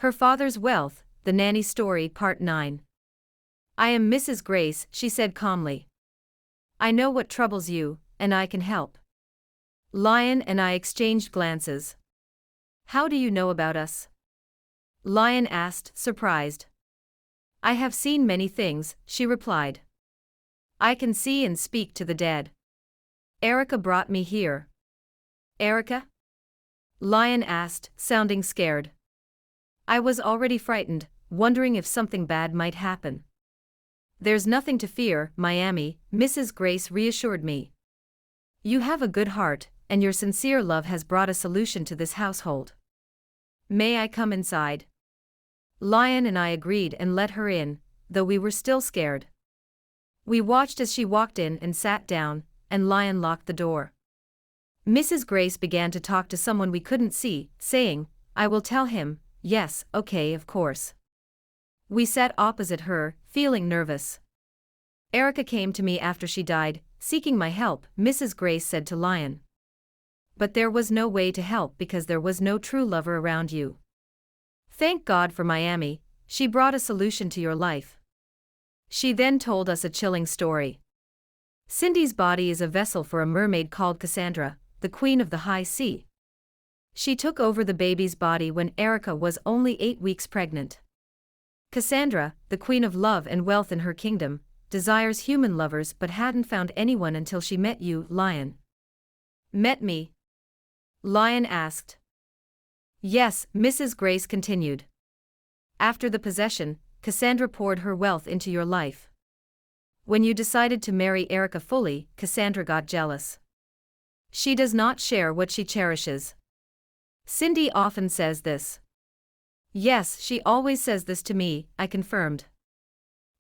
Her father's wealth, the Nanny Story, Part 9. I am Mrs. Grace, she said calmly. I know what troubles you, and I can help. Lyon and I exchanged glances. How do you know about us? Lyon asked, surprised. I have seen many things, she replied. I can see and speak to the dead. Erica brought me here. Erica? Lyon asked, sounding scared. I was already frightened, wondering if something bad might happen. There's nothing to fear, Miami, Mrs. Grace reassured me. You have a good heart, and your sincere love has brought a solution to this household. May I come inside? Lyon and I agreed and let her in, though we were still scared. We watched as she walked in and sat down, and Lyon locked the door. Mrs. Grace began to talk to someone we couldn't see, saying, I will tell him, yes, okay, of course. We sat opposite her, feeling nervous. Erica came to me after she died, seeking my help, Mrs. Grace said to Lyon. But there was no way to help because there was no true lover around you. Thank God for Miami, she brought a solution to your life. She then told us a chilling story. Cindy's body is a vessel for a mermaid called Cassandra, the queen of the high sea. She took over the baby's body when Erica was only 8 weeks pregnant. Cassandra, the queen of love and wealth in her kingdom, desires human lovers but hadn't found anyone until she met you, Lyon. Met me? Lyon asked. Yes, Mrs. Grace continued. After the possession, Cassandra poured her wealth into your life. When you decided to marry Erica fully, Cassandra got jealous. She does not share what she cherishes. Cindy often says this. Yes, she always says this to me, I confirmed.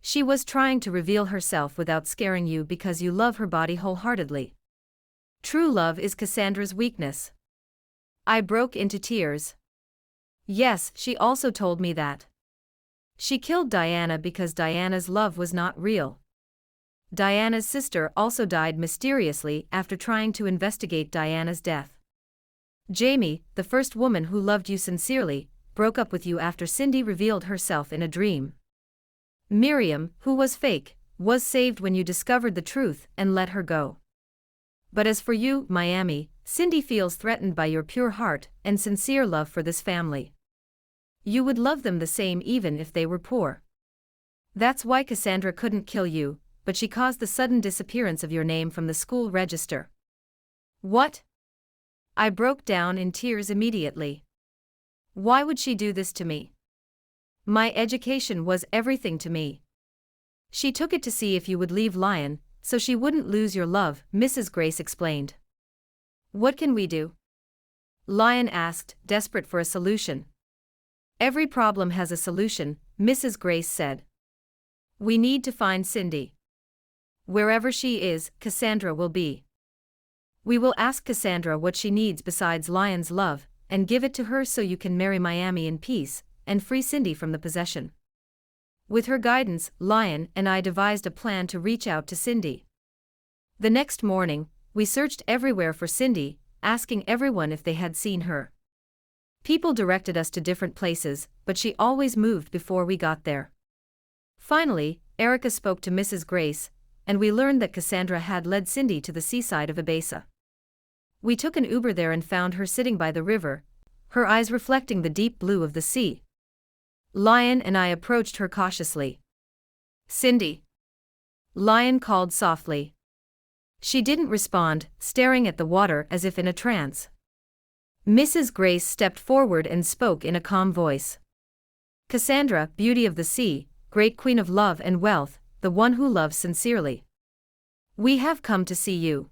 She was trying to reveal herself without scaring you because you love her body wholeheartedly. True love is Cassandra's weakness. I broke into tears. Yes, she also told me that. She killed Diana because Diana's love was not real. Diana's sister also died mysteriously after trying to investigate Diana's death. Jamie, the first woman who loved you sincerely, broke up with you after Cindy revealed herself in a dream. Miriam, who was fake, was saved when you discovered the truth and let her go. But as for you, Miami, Cindy feels threatened by your pure heart and sincere love for this family. You would love them the same even if they were poor. That's why Cassandra couldn't kill you, but she caused the sudden disappearance of your name from the school register. What? I broke down in tears immediately. Why would she do this to me? My education was everything to me. She took it to see if you would leave Lyon, so she wouldn't lose your love, Mrs. Grace explained. What can we do? Lyon asked, desperate for a solution. Every problem has a solution, Mrs. Grace said. We need to find Cindy. Wherever she is, Cassandra will be. We will ask Cassandra what she needs besides Lyon's love, and give it to her so you can marry Miami in peace, and free Cindy from the possession. With her guidance, Lyon and I devised a plan to reach out to Cindy. The next morning, we searched everywhere for Cindy, asking everyone if they had seen her. People directed us to different places, but she always moved before we got there. Finally, Erica spoke to Mrs. Grace, and we learned that Cassandra had led Cindy to the seaside of Ibiza. We took an Uber there and found her sitting by the river, her eyes reflecting the deep blue of the sea. Lyon and I approached her cautiously. Cindy. Lyon called softly. She didn't respond, staring at the water as if in a trance. Mrs. Grace stepped forward and spoke in a calm voice. Cassandra, beauty of the sea, great queen of love and wealth, the one who loves sincerely. We have come to see you.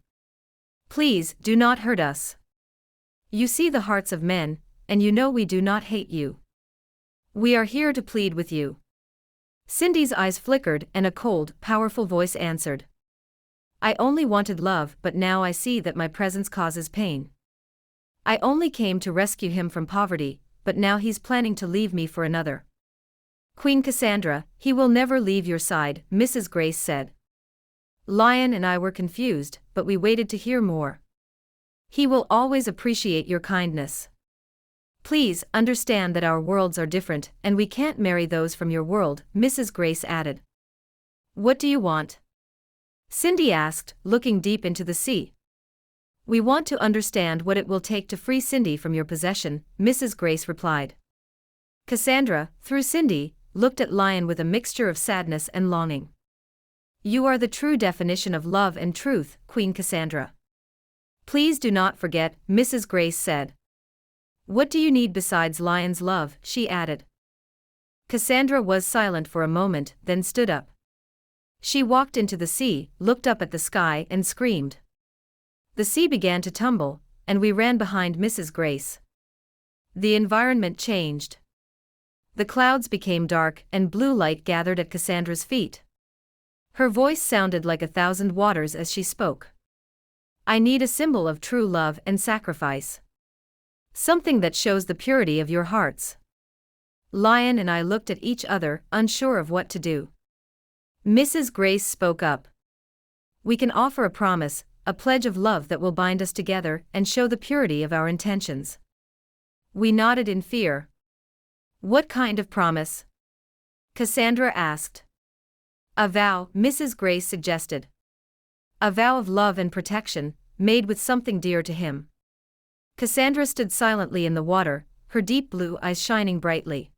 Please, do not hurt us. You see the hearts of men, and you know we do not hate you. We are here to plead with you. Cindy's eyes flickered and a cold, powerful voice answered. I only wanted love, but now I see that my presence causes pain. I only came to rescue him from poverty, but now he's planning to leave me for another. Queen Cassandra, he will never leave your side, Mrs. Grace said. Lyon and I were confused, but we waited to hear more. He will always appreciate your kindness. Please understand that our worlds are different and we can't marry those from your world, Mrs. Grace added. What do you want? Cindy asked, looking deep into the sea. We want to understand what it will take to free Cindy from your possession, Mrs. Grace replied. Cassandra, through Cindy, looked at Lyon with a mixture of sadness and longing. You are the true definition of love and truth, Queen Cassandra. Please do not forget, Mrs. Grace said. What do you need besides Lyon's love, she added. Cassandra was silent for a moment, then stood up. She walked into the sea, looked up at the sky and screamed. The sea began to tumble, and we ran behind Mrs. Grace. The environment changed. The clouds became dark and blue light gathered at Cassandra's feet. Her voice sounded like 1,000 waters as she spoke. I need a symbol of true love and sacrifice. Something that shows the purity of your hearts. Lyon and I looked at each other, unsure of what to do. Mrs. Grace spoke up. We can offer a promise, a pledge of love that will bind us together and show the purity of our intentions. We nodded in fear. What kind of promise? Cassandra asked. A vow, Mrs. Grace suggested. A vow of love and protection, made with something dear to him. Cassandra stood silently in the water, her deep blue eyes shining brightly.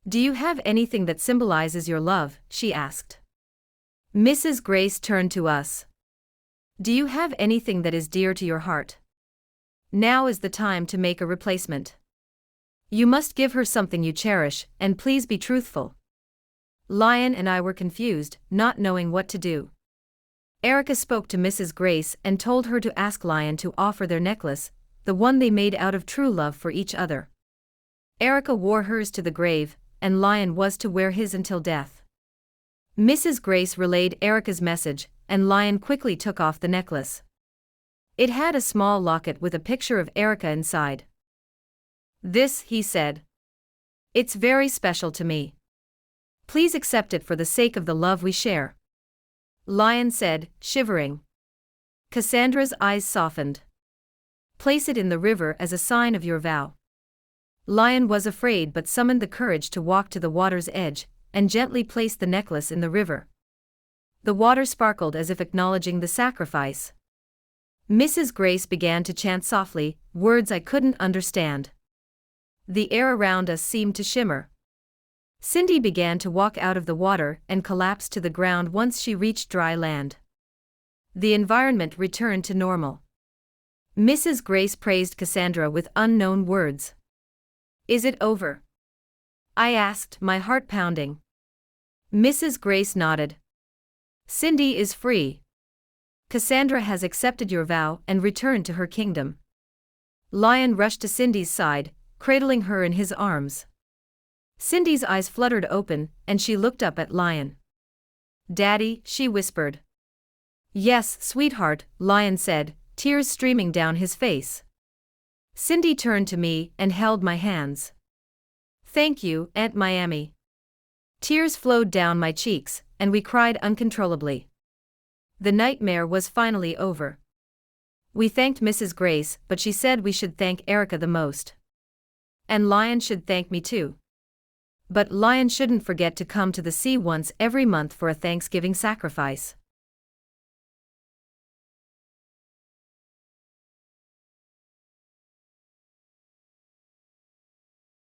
Do you have anything that symbolizes your love? She asked. Mrs. Grace turned to us. Do you have anything that is dear to your heart? Now is the time to make a replacement. You must give her something you cherish, and please be truthful. Lyon and I were confused, not knowing what to do. Erica spoke to Mrs. Grace and told her to ask Lyon to offer their necklace, the one they made out of true love for each other. Erica wore hers to the grave, and Lyon was to wear his until death. Mrs. Grace relayed Erica's message, and Lyon quickly took off the necklace. It had a small locket with a picture of Erica inside. This, he said. It's very special to me. Please accept it for the sake of the love we share. Lyon said, shivering. Cassandra's eyes softened. Place it in the river as a sign of your vow. Lyon was afraid but summoned the courage to walk to the water's edge, and gently placed the necklace in the river. The water sparkled as if acknowledging the sacrifice. Mrs. Grace began to chant softly, words I couldn't understand. The air around us seemed to shimmer. Cindy began to walk out of the water and collapsed to the ground once she reached dry land. The environment returned to normal. Mrs. Grace praised Cassandra with unknown words. Is it over? I asked, my heart pounding. Mrs. Grace nodded. Cindy is free. Cassandra has accepted your vow and returned to her kingdom. Lyon rushed to Cindy's side, cradling her in his arms. Cindy's eyes fluttered open, and she looked up at Lyon. Daddy, she whispered. Yes, sweetheart, Lyon said, tears streaming down his face. Cindy turned to me and held my hands. Thank you, Aunt Miami. Tears flowed down my cheeks, and we cried uncontrollably. The nightmare was finally over. We thanked Mrs. Grace, but she said we should thank Erica the most. And Lyon should thank me too. But Lyon shouldn't forget to come to the sea once every month for a Thanksgiving sacrifice.